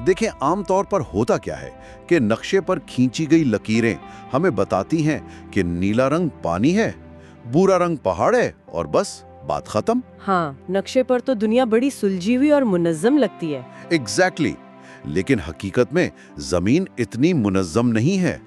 देखें, आमतौर पर होता क्या है कि नक्शे पर खींची गई लकीरें हमें बताती हैं कि नीला रंग पानी है, भूरा रंग पहाड़ है और बस बात खत्म। हाँ, नक्शे पर तो दुनिया बड़ी सुलझी हुई और मुनज्जम लगती है। एग्जैक्टली। लेकिन हकीकत में जमीन इतनी मुनज्जम नहीं है।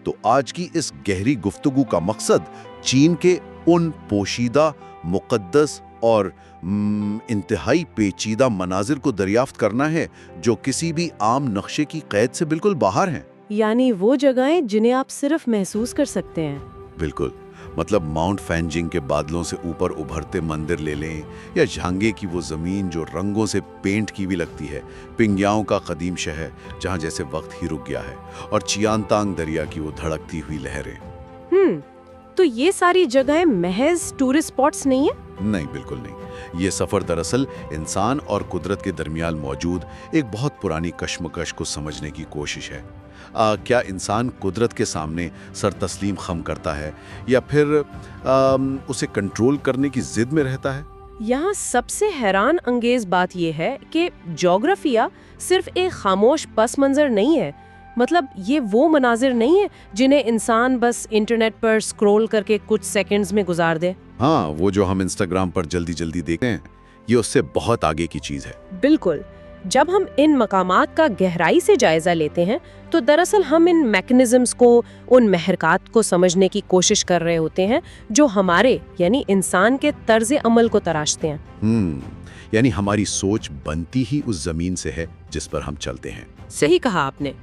तो आज की इस गहरी गुफ्तगू का मकसद चीन के उन पोशीदा, मुकद्दस और इंतहाई पेचीदा मनाजिर को दरियाफ्त करना है जो किसी भी आम नक्शे की कैद से बिल्कुल बाहर हैं। यानी वो जगहें जिन्हें आप सिर्फ महसूस कर सकते हैं। बिल्कुल। मतलब माउंट फैंजिंग के बादलों से ऊपर उभरते मंदिर ले लें, या झांगे की वो जमीन जो रंगों से पेंट की भी लगती है, पिंग्याओं का कदीम शहर जहां जैसे वक्त ही रुक गया है, और चियांतांग दरिया की वो धड़कती हुई लहरें। तो ये सारी जगहें महज टूरिस्ट स्पॉट्स नहीं है? नहीं, बिल्कुल नहीं। ये सफर दरअसल इंसान और कुदरत के दरमियान मौजूद एक बहुत पुरानी कश्मकश को समझने की कोशिश है। क्या इंसान कुदरत के सामने सर तस्लीम खम करता है, या फिर उसे कंट्रोल करने की जिद में रहता है? यहाँ सबसे हैरान अंगेज बात यह है कि ज्योग्राफिया सिर्फ एक खामोश पस मंजर नहीं है। मतलब ये वो मनाजिर नहीं है जिन्हें इंसान बस इंटरनेट पर स्क्रॉल करके कुछ सेकंड्स में गुजार दे। हाँ, वो जो हम इंस्टाग्राम पर जल्दी जल्दी देखते हैं, ये उससे बहुत आगे की चीज है। बिल्कुल। जब हम इन मकामात का गहराई से जायजा लेते हैं तो दरअसल हम इन मैकेनिज्म्स को, उन महरकात को समझने की कोशिश कर रहे होते हैं जो हमारे यानी इंसान के तर्ज अमल को तराशते हैं। यानी हमारी सोच बनती ही उस जमीन से है जिस पर हम चलते हैं। सही कहा आपने।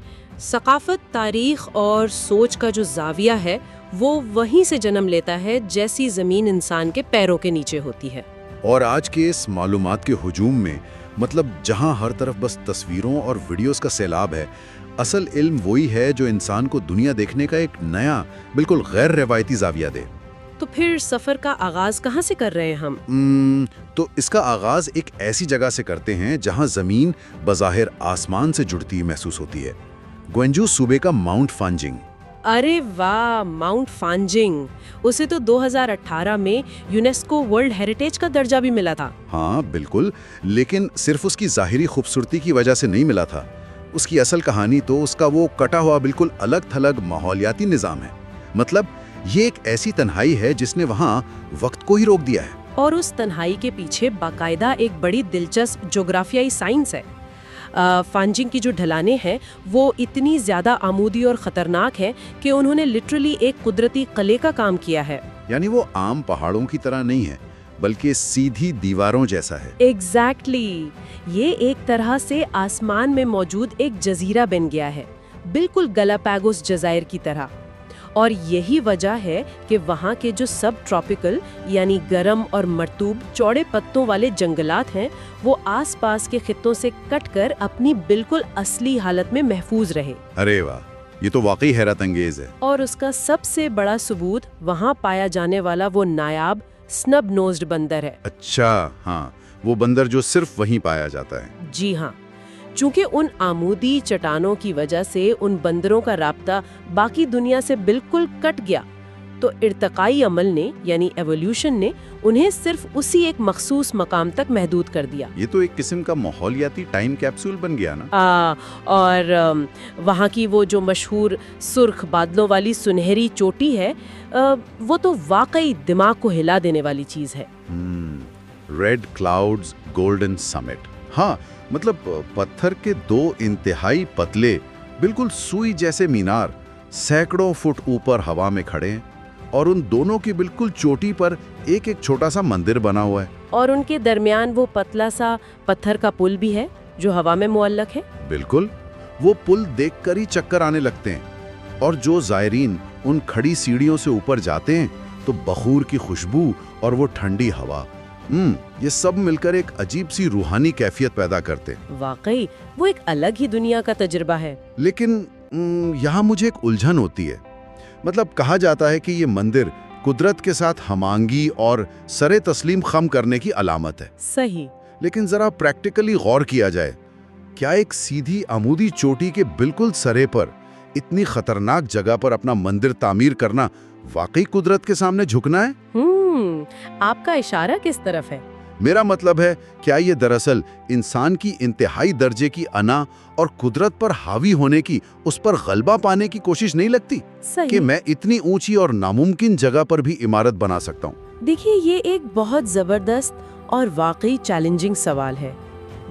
सकाफत, तारीख और सोच का जो जाविया है वो वहीं से जन्म लेता है जैसी जमीन इंसान के पैरों के नीचे होती है। और आज के इस मालूमात के हुजूम में, मतलब जहां हर तरफ बस तस्वीरों और वीडियोस का सैलाब है, असल इल्म वही है जो इंसान को दुनिया देखने का एक नया, बिल्कुल गैर रवायती जाविया दे। तो फिर सफर का आगाज कहाँ से कर रहे हैं हम? तो इसका आगाज एक ऐसी जगह से करते हैं जहां जमीन बज़ाहिर आसमान से जुड़ती महसूस होती है। ग्वेंजू सूबे का माउंट फांजिंग। अरे वाह, माउंट फांजिंग! उसे तो 2018 में यूनेस्को वर्ल्ड हेरिटेज का दर्जा भी मिला था। हाँ बिल्कुल, लेकिन सिर्फ उसकी जाहिरी खूबसूरती की वजह से नहीं मिला था। उसकी असल कहानी तो उसका वो कटा हुआ बिल्कुल अलग थलग माहौलियाती निज़ाम है। मतलब ये एक ऐसी तन्हाई है जिसने वहाँ वक्त को ही रोक दिया है। और उस तन्हाई के पीछे बाकायदा एक बड़ी दिलचस्प जोग्राफियाई साइंस है। फांजिंग की जो ढलानें हैं वो इतनी ज़्यादा आमूदी और ख़तरनाक है कि उन्होंने लिटरली एक कुदरती किले का काम किया है। यानी वो आम पहाड़ों की तरह नहीं है, बल्कि सीधी दीवारों जैसा है। एग्जैक्टली। ये एक तरह से आसमान में मौजूद एक जजीरा बन गया है, बिल्कुल गलापागोस जज़ायर की तरह। और यही वजह है कि वहाँ के जो सब ट्रॉपिकल यानी गर्म और मरतूब चौड़े पत्तों वाले जंगलात हैं वो आसपास के खित्तों से कटकर अपनी बिल्कुल असली हालत में महफूज रहे। अरे वाह, ये तो वाकई हैरत अंगेज है। और उसका सबसे बड़ा सबूत वहाँ पाया जाने वाला वो नायाब स्नब नोज्ड बंदर है। अच्छा, हाँ, वो बंदर जो सिर्फ वहीं पाया जाता है। जी हाँ। चूंकि उन आमूदी चट्टानों की वजह से उन बंदरों का राब्ता बाकी दुनिया से बिल्कुल कट गया, तो इर्तकाई अमल ने यानी एवोल्यूशन ने उन्हें सिर्फ उसी एक मखसूस मकाम तक महदूद कर दिया। ये तो एक किस्म का माहौलियाती टाइम कैप्सूल बन गया ना। और वहाँ की वो जो मशहूर सुर्ख बादलों वाली सुनहरी चोटी है, वो तो वाकई दिमाग को हिला देने वाली चीज है। Red clouds golden summit. हाँ, मतलब पत्थर के दो इंतहाई पतले, बिल्कुल सुई जैसे मीनार सैकड़ों फुट ऊपर हवा में खड़े हैं, और उन दोनों की बिल्कुल चोटी पर एक एक छोटा सा मंदिर बना हुआ है। और उनके दरमियान वो पतला सा पत्थर का पुल भी है जो हवा में मुअल्लक है। बिल्कुल, वो पुल देखकर ही चक्कर आने लगते हैं। और जो जायरीन उन खड़ी सीढ़ियों से ऊपर जाते हैं तो बखूर की खुशबू और वो ठंडी हवा, ये सब मिलकर एक अजीब सी रूहानी कैफियत पैदा करते हैं। वाकई वो एक अलग ही दुनिया का तजुर्बा है। लेकिन यहाँ मुझे एक उलझन होती है। मतलब कहा जाता है कि ये मंदिर कुदरत के साथ हमांगी और सरे तस्लीम खम करने की अलामत है। सही। लेकिन जरा प्रैक्टिकली गौर किया जाए, क्या एक सीधी आमूदी चोटी के बिल्कुल सरे पर इतनी खतरनाक जगह पर अपना मंदिर तामीर करना वाकई कुदरत के सामने झुकना है? आपका इशारा किस तरफ है? मेरा मतलब है, क्या ये दरअसल इंसान की इंतहाई दर्जे की अना और कुदरत पर हावी होने की, उस पर गलबा पाने की कोशिश नहीं लगती सही। कि मैं इतनी ऊंची और नामुमकिन जगह पर भी इमारत बना सकता हूँ? देखिए, ये एक बहुत जबरदस्त और वाकई चैलेंजिंग सवाल है।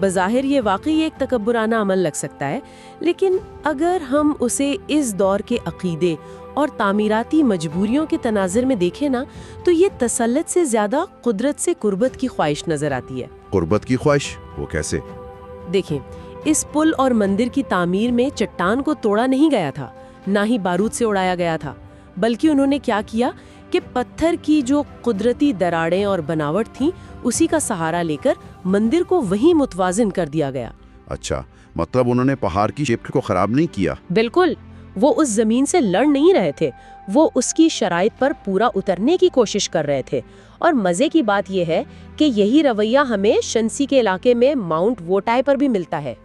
बज़ाहिर ये वाकई एक तकब्बुराना अमल लग सकता है, लेकिन अगर हम उसे इस दौर के अकीदे और तामीराती मजबूरियों के तनाज़ुर में देखें ना, तो ये तसल्लुत से ज़्यादा कुदरत से कुर्बत की ख्वाहिश नज़र आती है। कुर्बत की ख्वाहिश? वो कैसे? देखें, इस पुल और मंदिर की तामीर में चट्टान को तोड़ा नहीं गया था, ना ही बारूद से उड़ाया गया था, बल्कि उन्होंने क्या किया कि पत्थर की जो कुदरती दरारें और बनावट थी, उसी का सहारा लेकर मंदिर को वहीं मुतवाजिन कर दिया गया। अच्छा, मतलब उन्होंने पहाड़ की शेप को खराब नहीं किया? बिल्कुल, वो उस जमीन से लड़ नहीं रहे थे, वो उसकी शराइत पर पूरा उतरने की कोशिश कर रहे थे। और मजे की बात यह है कि यही रवैया हमें शंसी के इलाके में माउंट वोटाई पर भी मिलता है।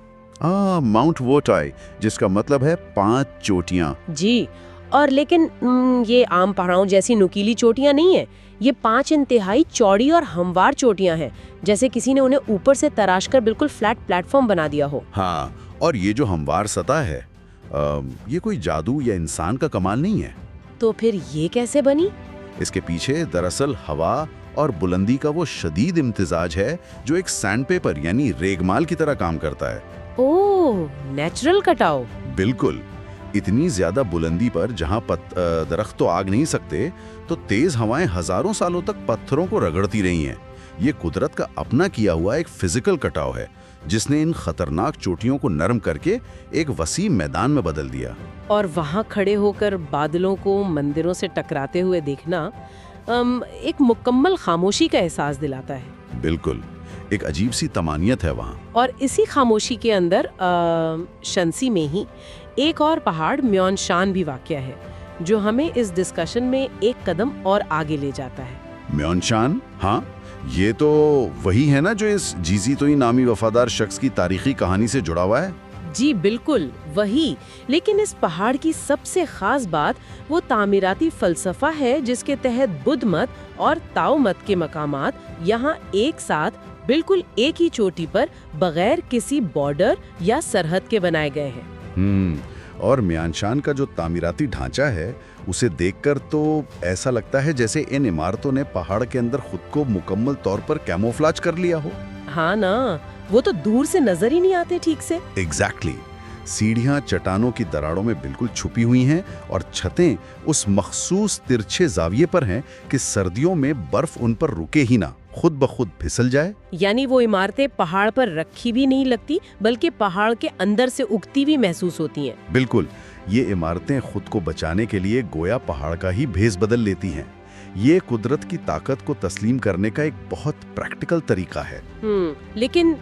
माउंट वोटाई, जिसका मतलब है 5 चोटियां। जी, और लेकिन ये आम पहाड़ों जैसी नुकीली चोटियां नहीं है, ये 5 इंतहाई चौड़ी और हमवार चोटियां हैं, जैसे किसी ने उन्हें ऊपर से तराश कर बिल्कुल फ्लैट प्लेटफॉर्म बना दिया हो। हाँ, और ये जो हमवार सतह है, ये कोई जादू या इंसान का कमाल नहीं है। तो फिर ये कैसे बनी? इसके पीछे दरअसल हवा और बुलंदी का वो शदीद इम्तिजाज है जो एक सैंडपेपर यानी रेगमाल की तरह काम करता है। ओह, नेचुरल कटाव। बिल्कुल, इतनी ज्यादा बुलंदी पर जहां दरख्त तो आग नहीं सकते, तो तेज हवाएं हजारों सालों तक पत्थरों को रगड़ती रही हैं। ये कुदरत का अपना किया हुआ एक फिजिकल कटाव है, जिसने इन खतरनाक चोटियों को नरम करके एक वसी मैदान में बदल दिया। और वहाँ खड़े होकर बादलों को मंदिरों से टकराते हुए देखना एक मुकम्मल खामोशी का एहसास दिलाता है। बिल्कुल, एक अजीब सी तमानियत है वहाँ। और इसी खामोशी के अंदर शंसी में ही एक और पहाड़ म्योनशान भी वाक़या है, जो हमें इस डिस्कशन में एक कदम और आगे ले जाता है। म्योनशान? हाँ, ये तो वही है ना जो इस जीजी तोई नामी वफादार शख्स की तारीखी कहानी से जुड़ा हुआ है? जी बिल्कुल वही, लेकिन इस पहाड़ की सबसे खास बात वो तामीराती फलसफा है जिसके तहत बुद्ध मत और ताओ मत के मकामात यहाँ एक साथ बिल्कुल एक ही चोटी पर बगैर किसी बॉर्डर या सरहद के बनाए गए हैं। और म्यानशान का जो तामीराती ढांचा है, उसे देखकर तो ऐसा लगता है जैसे इन इमारतों ने पहाड़ के अंदर खुद को मुकम्मल तौर पर कैमोफ्लेज कर लिया हो। हाँ ना, वो तो दूर से नजर ही नहीं आते ठीक से। एग्जैक्टली। सीढ़ियां चट्टानों की दरारों में बिल्कुल छुपी हुई हैं और छतें उस मखसूस तिरछे जाविये पर हैं कि सर्दियों में बर्फ उन पर रुके ही ना, खुद ब खुद फिसल जाए। यानी वो इमारतें पहाड़ पर रखी भी नहीं लगती, बल्कि पहाड़ के अंदर से उगती भी महसूस होती हैं। बिल्कुल, ये इमारतें खुद को बचाने के लिए गोया पहाड़ का ही भेस बदल लेती हैं। ये कुदरत की ताकत को तस्लीम करने का एक बहुत प्रैक्टिकल तरीका है। लेकिन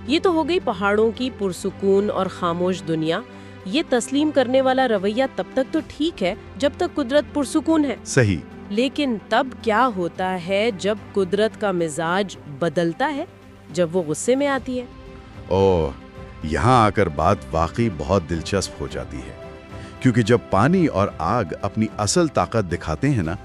ये तो हो गई पहाड़ों की पुरसुकून और खामोश दुनिया। ये तस्लीम करने वाला रवैया तब तक तो ठीक है जब तक कुदरत पुरसुकून है। सही। लेकिन तब क्या होता है जब कुदरत का मिजाज बदलता है, जब वो गुस्से में आती है? ओह, यहाँ आकर बात वाकई बहुत दिलचस्प हो जाती है, क्योंकि जब पानी और आग अपनी असल ताकत दिखाते हैं ना,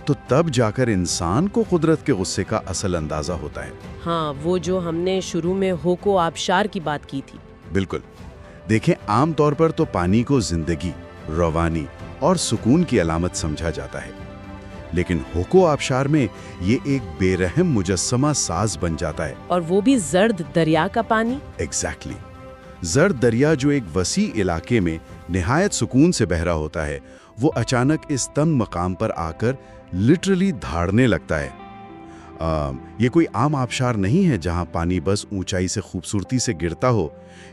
तो तब जाकर इंसान को कुदरत के गुस्से का असल अंदाजा होता है। हाँ, वो जो हमने शुरू में होको आबशार की बात की थी। बिल्कुल। देखें, आमतौर पर तो पानी को जिंदगी, रवानी और सुकून की अलामत समझा जाता है, लेकिन होको आबशार में ये एक बेरहम मुजस्समा साज बन जाता है। और वो भी जर्द दरिया का पानी। एग्जैक्टली। जर्द दरिया जो एक वसी इलाके में निहायत सुकून से बह रहा होता है, वो अचानक इस तंग मकाम पर आकर लिटरली धाड़ने लगता है। ये कोई आम आबशार नहीं है जहां पानी बस ऊंचाई से खूबसूरती से गिरता हो।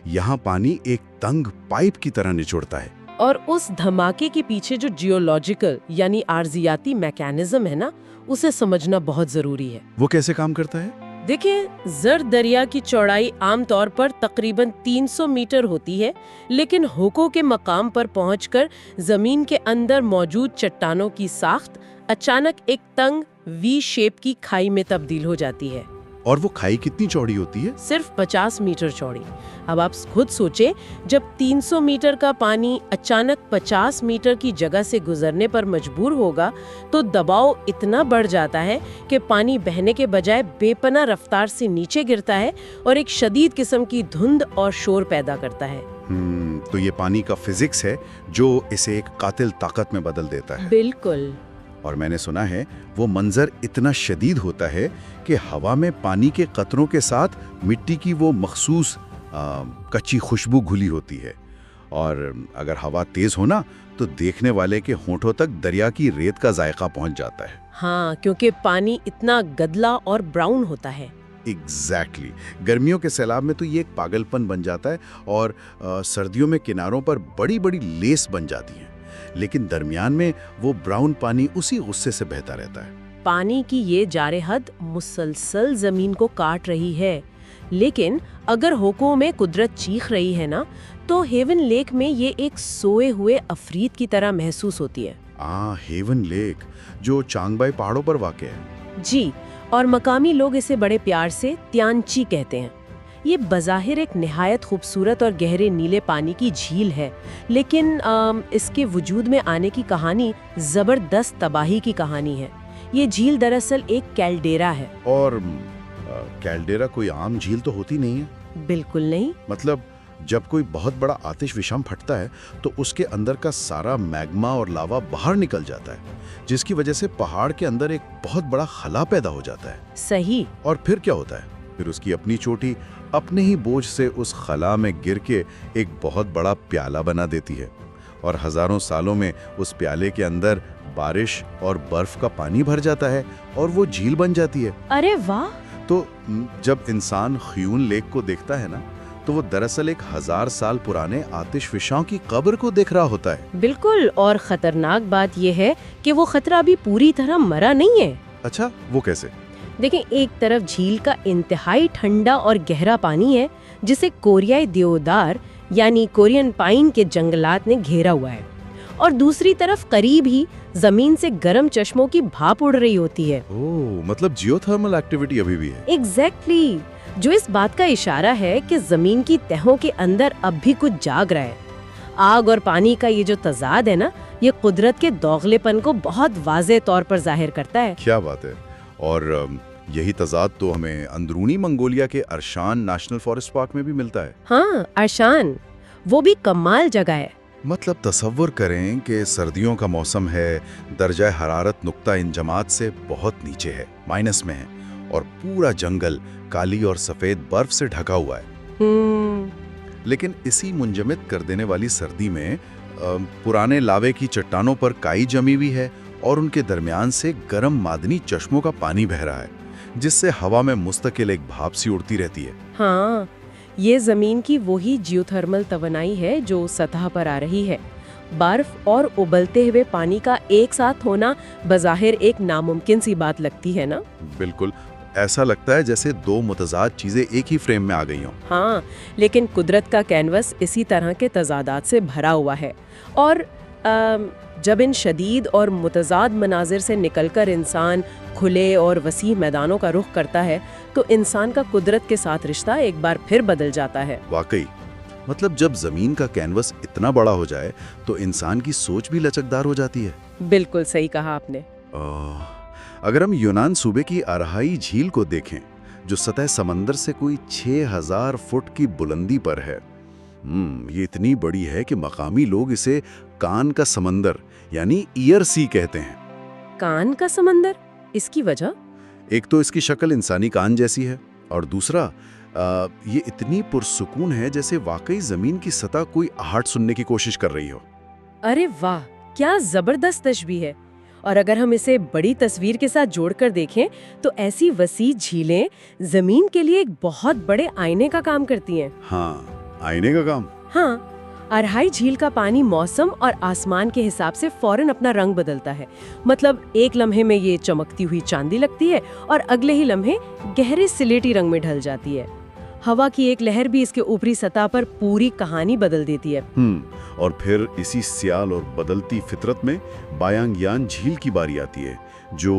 यहाँ पानी एक तंग पाइप की तरह निचोड़ता है। और उस धमाके के पीछे जो जियोलॉजिकल यानी आर्जियाती मैकेनिज्म है ना, उसे समझना बहुत जरूरी है। वो कैसे काम करता है? देखिए, जर्द दरिया की चौड़ाई आमतौर पर तकरीबन 300 मीटर होती है, लेकिन होको के मकाम पर पहुंचकर जमीन के अंदर मौजूद चट्टानों की साख्त अचानक एक तंग वी शेप की खाई में तब्दील हो जाती है। और वो खाई कितनी चौड़ी होती है? सिर्फ 50 मीटर चौड़ी। अब आप खुद सोचें, जब 300 मीटर का पानी अचानक 50 मीटर की जगह से गुजरने पर मजबूर होगा तो दबाव इतना बढ़ जाता है कि पानी बहने के बजाय बेपनाह रफ्तार से नीचे गिरता है और एक शदीद किस्म की धुंध और शोर पैदा करता है। तो ये पानी का फिजिक्स है जो इसे एक कातिल ताकत में बदल देता है। बिल्कुल। और मैंने सुना है वो मंजर इतना शदीद होता है कि हवा में पानी के कतरों के साथ मिट्टी की वो मखसूस कच्ची खुशबू घुली होती है, और अगर हवा तेज हो ना तो देखने वाले के होंठों तक दरिया की रेत का जायका पहुंच जाता है। हाँ, क्योंकि पानी इतना गदला और ब्राउन होता है। एग्जैक्टली। गर्मियों के सैलाब में तो ये एक पागलपन बन जाता है और सर्दियों में किनारों पर बड़ी बड़ी लेस बन जाती हैं, लेकिन दरमियान में वो ब्राउन पानी उसी गुस्से से बहता रहता है। पानी की ये जारे हद मुसलसल जमीन को काट रही है, लेकिन अगर होकों में कुदरत चीख रही है ना, तो हेवन लेक में ये एक सोए हुए अफरीत की तरह महसूस होती है। हेवन लेक जो चांगबाई पहाड़ों पर वाक़ है। जी, और मकामी लोग इसे बड़े प्यार से त्यांची कहते हैं। ये बज़ाहिर एक निहायत खूबसूरत और गहरे नीले पानी की झील है, लेकिन इसके वजूद में आने की कहानी ज़बरदस्त तबाही की कहानी है। ये झील दरअसल एक कैल्डेरा है। और कैल्डेरा कोई आम झील तो होती नहीं है? बिल्कुल नहीं। मतलब जब कोई बहुत बड़ा आतिश विषम फटता है तो उसके अंदर का सारा मैग्मा और लावा बाहर निकल जाता है, जिसकी वजह से पहाड़ के अंदर एक बहुत बड़ा खला पैदा हो जाता है। सही। और फिर क्या होता है? फिर उसकी अपनी चोटी अपने ही बोझ से उस खला में गिर के एक बहुत बड़ा प्याला बना देती है, और हजारों सालों में उस प्याले के अंदर बारिश और बर्फ का पानी भर जाता है और वो झील बन जाती है। अरे वाह! तो जब इंसान ख्यून लेक को देखता है ना, तो वो दरअसल एक 1000 साल पुराने आतिश फिशां की कब्र को देख रहा होता है। बिल्कुल। और खतरनाक बात यह है कि वो खतरा अभी पूरी तरह मरा नहीं है। अच्छा, वो कैसे? देखें, एक तरफ झील का इंतहाई ठंडा और गहरा पानी है जिसे कोरियाई देवदार यानी कोरियन पाइन के जंगलात ने घेरा हुआ है, और दूसरी तरफ करीब ही जमीन से गर्म चश्मों की भाप उड़ रही होती है। ओह, मतलब जियोथर्मल एक्टिविटी अभी भी है। एग्जैक्टली, जो इस बात का इशारा है कि जमीन की तहों के अंदर अब भी कुछ जाग रहा है। आग और पानी का ये जो तजाद है ना, ये कुदरत के दोगलेपन को बहुत वाज़ेह तौर पर जाहिर करता है। क्या बात है। और यही तजाद तो हमें अंदरूनी मंगोलिया के अरशान नेशनल फॉरेस्ट पार्क में भी मिलता है। हाँ, अरशान, वो भी कमाल जगह है। मतलब तसव्वुर करें कि सर्दियों का मौसम है, दर्जा हरारत नुक्ता इंजमात से बहुत नीचे है, माइनस में है, और पूरा जंगल काली और सफेद बर्फ से ढका हुआ है। लेकिन इसी मुंजमद कर देने वाली सर्दी में पुराने लावे की चट्टानों पर काई जमी हुई है और उनके दरमियान से गर्म मादनी चश्मों का पानी बह रहा है, जिससे हवा में मुस्तकिल एक भाप सी उड़ती रहती है। हाँ, ये जमीन की वही जियोथर्मल तवानाई है जो सतह पर आ रही है। बर्फ और उबलते हुए पानी का एक साथ होना बज़ाहिर एक नामुमकिन सी बात लगती है ना? बिल्कुल, ऐसा लगता है जैसे दो मुतजाद चीजें एक ही फ्रेम में आ गई हों। हाँ, लेकिन कुदरत का कैनवस इसी तरह के तजादात से भरा हुआ है, और जब इन शदीद और मुतजाद मनाजिर से निकलकर इंसान खुले और वसी मैदानों का रुख करता है, तो इंसान का कुदरत के साथ रिश्ता एक बार फिर बदल जाता है। वाकई, मतलब जब जमीन का कैनवस इतना बड़ा हो जाए तो इंसान की सोच भी लचकदार हो जाती है। बिल्कुल सही कहा आपने। अगर हम यूनान सूबे की अरहाई झील को देखें, जो सतह समंदर से कोई 6000 फुट की बुलंदी पर है, ये इतनी बड़ी है कि मकामी लोग इसे कान का समंदर यानी ईयर सी कहते हैं। कान का समंदर? इसकी वजह? एक तो इसकी शक्ल इंसानी कान जैसी है, और दूसरा ये इतनी पुरसुकून है जैसे वाकई जमीन की सतह कोई आहट सुनने की कोशिश कर रही हो। अरे वाह, क्या जबरदस्त तशबीह है। और अगर हम इसे बड़ी तस्वीर के साथ जोड़कर देखें तो ऐसी वसी झीलें जमीन के लिए एक बहुत बड़े आईने का काम करती हैं। हाँ, आईने का काम। हाँ, अरहाई झील का पानी मौसम और आसमान के हिसाब से फौरन अपना रंग बदलता है। मतलब एक लम्हे में ये चमकती हुई चांदी लगती है और अगले ही लम्हे गहरे सिलेटी रंग में ढल जाती है। हवा की एक लहर भी इसके ऊपरी सतह पर पूरी कहानी बदल देती है। और फिर इसी सियाल और बदलती फितरत में बायांग यान झील की बारी आती है, जो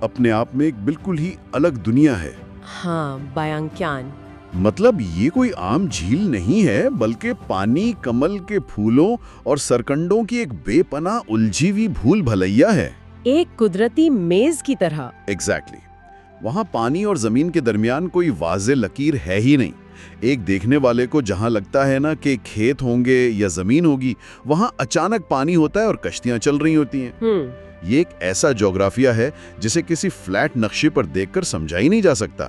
अपने आप में एक बिल्कुल ही अलग दुनिया है। हाँ, बायांग्यान। मतलब ये कोई आम झील नहीं है, बल्कि पानी, कमल के फूलों और सरकंडों की एक बेपनाह उलझी हुई भूल भलैया है। एक कुदरती मेज की तरह। एग्जैक्टली। वहाँ पानी और जमीन के दरमियान कोई वाज़े लकीर है ही नहीं। एक देखने वाले को जहाँ लगता है ना कि खेत होंगे या जमीन होगी, वहाँ अचानक पानी होता है और कश्तियाँ चल रही होती हैं। ये एक ऐसा ज्योग्राफिया है जिसे किसी फ्लैट नक्शे पर देखकर समझा ही नहीं जा सकता।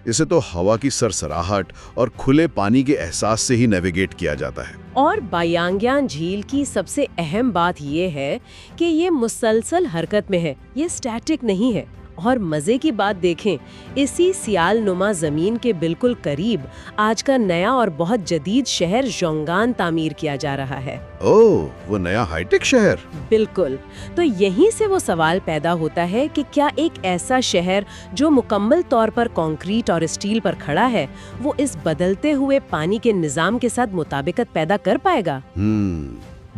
इसे तो हवा की सरसराहट और खुले पानी के एहसास से ही नेविगेट किया जाता है। और बायांग्यान झील की सबसे अहम बात ये है कि ये मुसलसल हरकत में है, ये स्टैटिक नहीं है। और मजे की बात देखें, इसी सियाल नुमा जमीन के बिल्कुल करीब आज का नया और बहुत जदीद शहर जोंगान तामीर किया जा रहा है। ओह, वो नया हाईटेक शहर। बिल्कुल। तो यहीं से वो सवाल पैदा होता है कि क्या एक ऐसा शहर जो मुकम्मल तौर पर कंक्रीट और स्टील पर खड़ा है, वो इस बदलते हुए पानी के निजाम के साथ मुताबिकत पैदा कर पाएगा?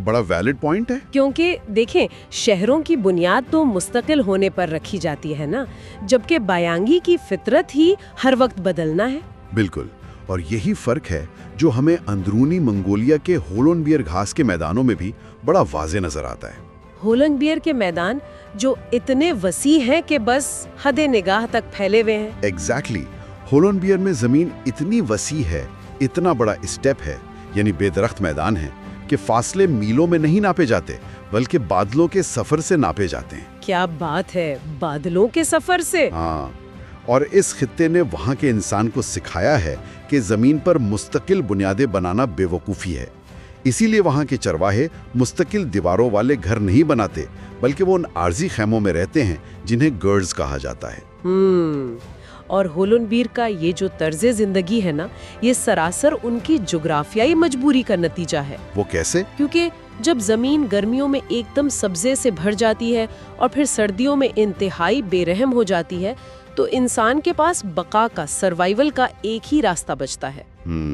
बड़ा वैलिड पॉइंट है। क्योंकि देखें, शहरों की बुनियाद तो मुस्तकिल होने पर रखी जाती है ना, जबकि बायांगी की फितरत ही हर वक्त बदलना है। बिल्कुल। और यही फर्क है जो हमें अंदरूनी मंगोलिया के होलोनबियर घास के मैदानों में भी बड़ा वाज़े नजर आता है। होलोनबियर के मैदान जो इतने वसी हैं कि बस हदे निगाह तक फैले हुए हैं। एग्जैक्टली। होलोनबियर में जमीन इतनी वसी है, इतना बड़ा स्टेप है, यानी बेदरख्त मैदान है कि फासले मीलों में नहीं नापे जाते, बल्कि बादलों के सफर से नापे जाते हैं। क्या बात है, बादलों के सफर से? हाँ। और इस खित्ते ने वहाँ के इंसान को सिखाया है कि जमीन पर मुस्तकिल बुनियादें बनाना बेवकूफ़ी है। इसीलिए वहाँ के चरवाहे मुस्तकिल दीवारों वाले घर नहीं बनाते, बल्कि वो उन आर्जी खैमों में रहते हैं जिन्हें गर्ड्स कहा जाता है। और होलोनबियर का ये जो तर्ज़े जिंदगी है ना, ये सरासर उनकी जुग्राफियाई मजबूरी का नतीजा है। वो कैसे? क्योंकि जब जमीन गर्मियों में एकदम सब्जे से भर जाती है और फिर सर्दियों में इंतहाई बेरहम हो जाती है, तो इंसान के पास बका का, सर्वाइवल का एक ही रास्ता बचता है,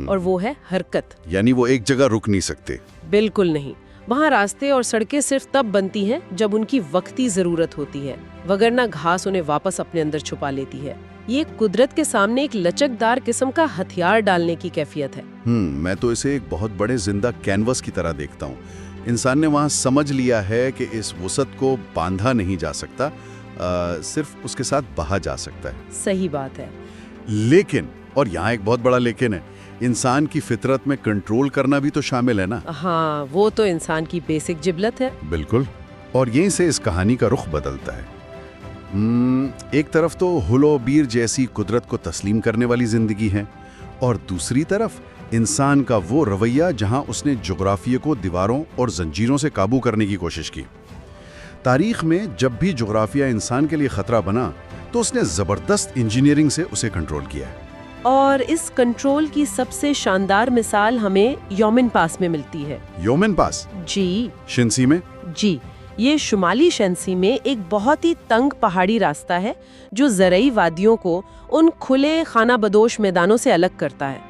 और वो है हरकत। यानी वो एक जगह रुक नहीं सकते। बिल्कुल नहीं। वहाँ रास्ते और सड़कें सिर्फ तब बनती हैं जब उनकी वक्ती जरूरत होती है, वगरना घास उन्हें वापस अपने अंदर छुपा लेती है। ये कुदरत के सामने एक लचकदार किस्म का हथियार डालने की कैफियत है। मैं तो इसे एक बहुत बड़े जिंदा कैनवस की तरह देखता हूँ। इंसान ने वहाँ समझ लिया है कि इस वसत को बांधा नहीं जा सकता, सिर्फ उसके साथ बहा जा सकता है। सही बात है। लेकिन, और यहाँ एक बहुत बड़ा लेकिन है, इंसान की फितरत में कंट्रोल करना भी तो शामिल है ना। हाँ, वो तो इंसान की बेसिक जिबलत है। बिल्कुल। और यहीं से इस कहानी का रुख बदलता है। एक तरफ तो होलोबियर जैसी कुदरत को तस्लीम करने वाली जिंदगी है, और दूसरी तरफ इंसान का वो रवैया जहां उसने जोग्राफिया को दीवारों और जंजीरों से काबू करने की कोशिश की। तारीख में जब भी जोग्राफिया इंसान के लिए खतरा बना, तो उसने जबरदस्त इंजीनियरिंग से उसे कंट्रोल किया है। और इस कंट्रोल की सबसे शानदार मिसाल हमें योमिन पास में मिलती है। योमिन पास? जी। शिंसी में? जी। ये शुमाली शंसी में एक बहुत ही तंग पहाड़ी रास्ता है जो ज़रई वादियों को उन खुले खाना बदोश मैदानों से अलग करता है।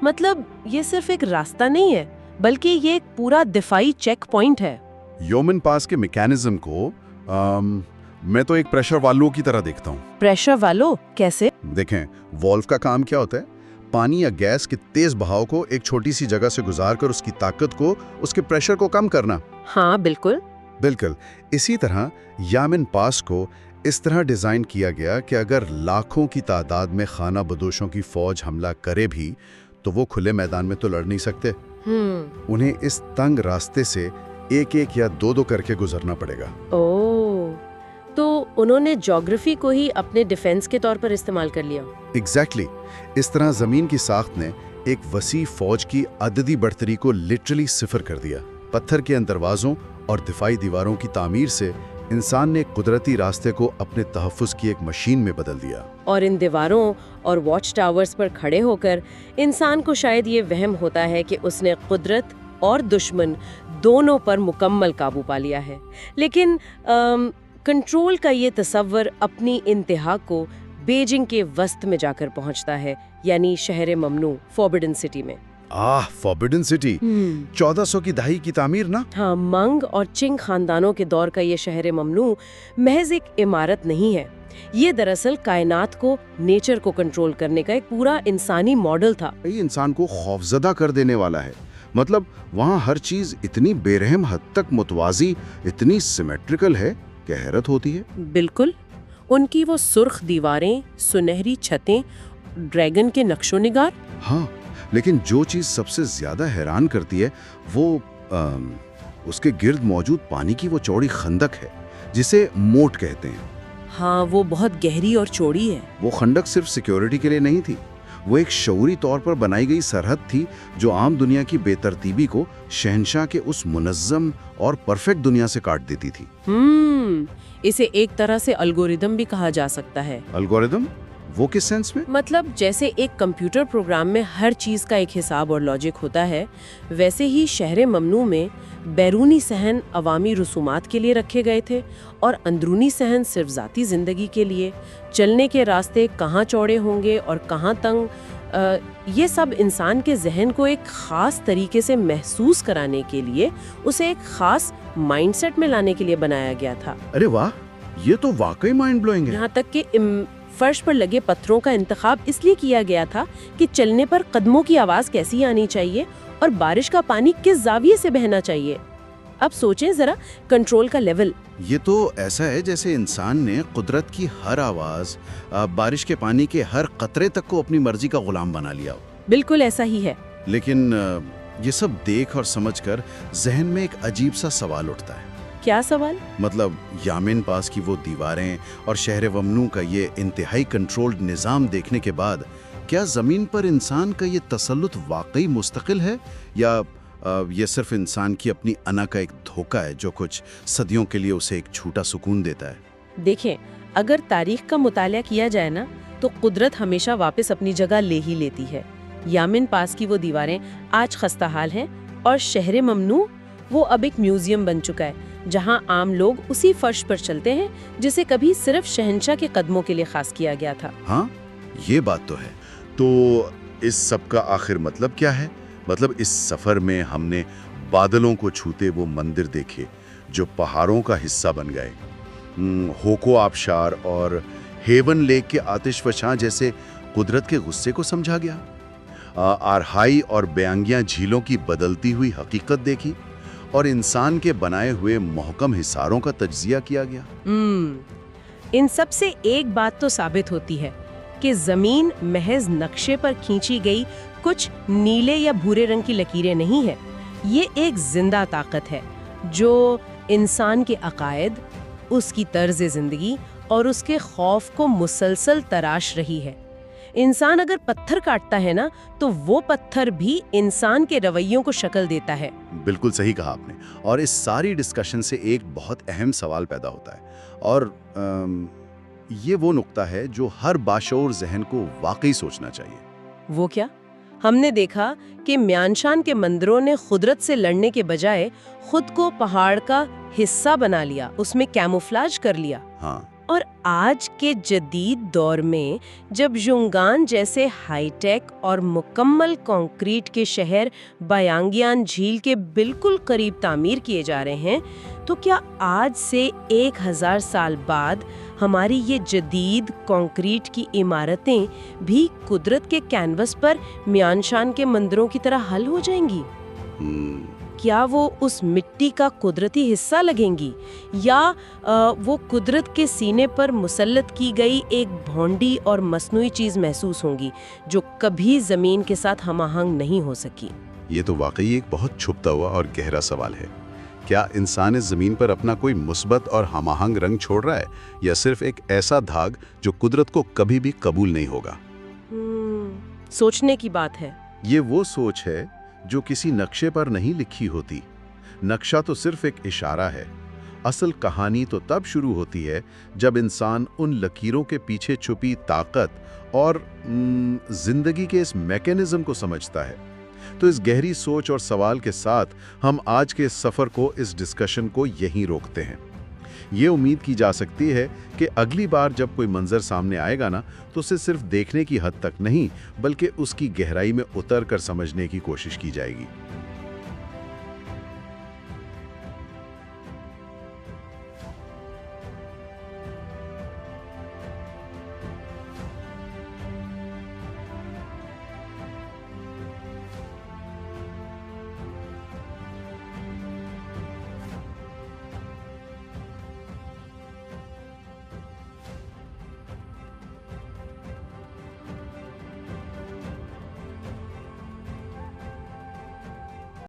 मतलब ये सिर्फ एक रास्ता नहीं है, बल्कि ये एक पूरा दिफाई चेक पॉइंट है। योमिन पास के मैकेनिज्म को मैं तो एक प्रेशर वाल्व की तरह देखता हूँ। प्रेशर वाल्व कैसे? देखें, वॉल्व का काम क्या होता है? पानी या गैस के तेज बहाव को एक छोटी सी जगह से गुजारकर उसकी ताकत को, उसके प्रेशर को कम करना। हाँ, बिल्कुल। इसी तरह यामिन पास को इस तरह डिजाइन किया गया कि अगर लाखों की तादाद में खाना बदोशों की फौज हमला करे भी, तो वो खुले मैदान में तो लड़ नहीं सकते। उन्हें इस तंग रास्ते से एक एक या दो दो करके गुजरना पड़ेगा। ओह, तो उन्होंने ज्योग्राफी को ही अपने डिफेंस के तौर पर इस्तेमाल कर लिया। एग्जैक्टली। इस तरह जमीन की साख्त ने एक वसी फौज की अददी बढ़तरी को लिटरली सिफर कर दिया। पत्थर के दरवाजों और दिफाई दीवारों की तामीर से इंसान ने कुदरती रास्ते को अपने तहफ़्फ़ुज़ की एक मशीन में बदल दिया। और इन दीवारों और वॉच टावर्स पर खड़े होकर इंसान को शायद ये वहम होता है कि उसने कुदरत और दुश्मन दोनों पर मुकम्मल काबू पा लिया है। लेकिन कंट्रोल का ये तसव्वुर अपनी इंतहा को बीजिंग के वस्त में जाकर पहुंचता है, यानी शहर ममनू, फॉरबिडन सिटी में। फॉरबिडन सिटी 1400 की दहाई की तामीर ना? हाँ, मंग और चिंग खानदानों के दौर का ये शहर ममनू महज एक इमारत नहीं है, ये दरअसल कायनात को, नेचर को कंट्रोल करने का एक पूरा इंसानी मॉडल था। ये इंसान को खौफजदा कर देने वाला है। मतलब वहाँ हर चीज इतनी बेरहम हद तक मुतवाजी, इतनी सिमेट्रिकल है कि हैरत होती है। बिल्कुल। उनकी वो सुर्ख दीवारें, सुनहरी छतें, ड्रैगन के नक्शो निगार। हाँ, लेकिन जो चीज सबसे ज्यादा हैरान करती है वो उसके गिर्द मौजूद पानी की वो चौड़ी खंदक है, जिसे मोट कहते हैं। हाँ, वो बहुत गहरी और चौड़ी है। वो खंडक सिर्फ सिक्योरिटी के लिए नहीं थी, वो एक शऊरी तौर पर बनाई गई सरहद थी जो आम दुनिया की बेतरतीबी को शहंशाह के उस मुनज्जम और परफेक्ट दुनिया से काट देती थी। इसे एक तरह से अल्गोरिदम भी कहा जा सकता है। अल्गोरिदम? वो किस सेंस में? मतलब जैसे एक कंप्यूटर प्रोग्राम में हर चीज का एक हिसाब और लॉजिक होता है, वैसे ही शहर ममनू में बैरूनी सहन अवामी रसूमात के लिए रखे गए थे और अंदरूनी सहन सिर्फ जाती जिंदगी के लिए। चलने के रास्ते कहाँ चौड़े होंगे और कहाँ तंग, ये सब इंसान के जहन को एक खास तरीके से महसूस कराने के लिए, उसे एक खास माइंडसेट में लाने के लिए बनाया गया था। अरे वाह, ये तो वाकई माइंड ब्लोइंग है। यहाँ तक कि फर्श पर लगे पत्थरों का इंतखाब इसलिए किया गया था कि चलने पर कदमों की आवाज कैसी आनी चाहिए और बारिश का पानी किस जाविये से बहना चाहिए। अब सोचें जरा कंट्रोल का लेवल। ये तो ऐसा है जैसे इंसान ने कुदरत की हर आवाज, बारिश के पानी के हर कतरे तक को अपनी मर्जी का गुलाम बना लिया हो। बिल्कुल ऐसा ही है। लेकिन ये सब देख और समझकर जहन में एक अजीब सा सवाल उठता है। क्या सवाल? मतलब यामिन पास की वो दीवारें और शहर वमनू का ये इंतहाई कंट्रोल्ड निज़ाम देखने के बाद क्या ज़मीन पर इंसान का ये तसल्लुत वाकई मुस्तकिल है, या ये सिर्फ इंसान की अपनी अना का एक धोखा है जो कुछ सदियों के लिए उसे एक छूटा सुकून देता है? देखें, अगर तारीख का मुताला किया जाए ना, तो कुदरत हमेशा वापस अपनी जगह ले ही लेती है। यामिन पास की वो दीवारें आज खस्ताहाल हैं और शहर ममनू वो अब एक म्यूजियम बन चुका है जहां आम लोग उसी फर्श पर चलते हैं जिसे कभी सिर्फ शहंशाह के कदमों के लिए खास किया गया था। हाँ, ये बात तो है। तो इस सब का आखिर मतलब क्या है? मतलब इस सफर में हमने बादलों को छूते वो मंदिर देखे जो पहाड़ों का हिस्सा बन गए, होको आबशार और हेवन लेक के आतिशफशां जैसे कुदरत के गुस्से को समझा गया, आरहाई और बेअंगिया झीलों की बदलती हुई हकीकत देखी और इंसान के बनाए हुए मोहकम हिसारों का तज्जिया किया गया। इन सब से एक बात तो साबित होती है कि जमीन महज नक्शे पर खींची गई कुछ नीले या भूरे रंग की लकीरें नहीं है। ये एक जिंदा ताकत है जो इंसान के अकायद, उसकी तर्ज जिंदगी और उसके खौफ को मुसलसल तराश रही है। इंसान अगर पत्थर काटता है ना, तो वो पत्थर भी इंसान के रवैयों को शक्ल देता है। बिल्कुल सही कहा आपने। और इस सारी डिस्कशन से एक बहुत अहम सवाल पैदा होता है, और ये वो नुक्ता है जो हर बाशऊर जहन को वाकई सोचना चाहिए। वो क्या? हमने देखा कि म्यानशान के मंदिरों ने कुदरत से लड़ने के बजाय खुद को पहाड़ का हिस्सा बना लिया, उसमें कैमोफ्लेज कर लिया। हाँ। और आज के जदीद दौर में जब युंगान जैसे हाईटेक और मुकम्मल कंक्रीट के शहर बयांगियान झील के बिल्कुल करीब तामीर किए जा रहे हैं, तो क्या आज से 1000 साल बाद हमारी ये जदीद कंक्रीट की इमारतें भी कुदरत के कैनवस पर म्यानशान के मंदिरों की तरह हल हो जाएंगी? क्या वो उस मिट्टी का कुदरती हिस्सा लगेंगी, या वो कुदरत के सीने पर मुसल्लत की गई एक भौंडी और मसनूई चीज महसूस होंगी जो कभी जमीन के साथ हमाहंग नहीं हो सकी? ये तो वाकई एक बहुत छुपता हुआ और गहरा सवाल है। क्या इंसान इस जमीन पर अपना कोई मुस्बत और हमाहंग रंग छोड़ रहा है, या सिर्फ एक ऐसा दाग जो कुदरत को कभी भी कबूल नहीं होगा? सोचने की बात है। ये वो सोच है जो किसी नक्शे पर नहीं लिखी होती। नक्शा तो सिर्फ एक इशारा है। असल कहानी तो तब शुरू होती है जब इंसान उन लकीरों के पीछे छुपी ताकत और जिंदगी के इस मैकेनिज्म को समझता है। तो इस गहरी सोच और सवाल के साथ हम आज के इस सफर को, इस डिस्कशन को यहीं रोकते हैं। ये उम्मीद की जा सकती है कि अगली बार जब कोई मंजर सामने आएगा ना, तो उसे सिर्फ देखने की हद तक नहीं, बल्कि उसकी गहराई में उतर कर समझने की कोशिश की जाएगी।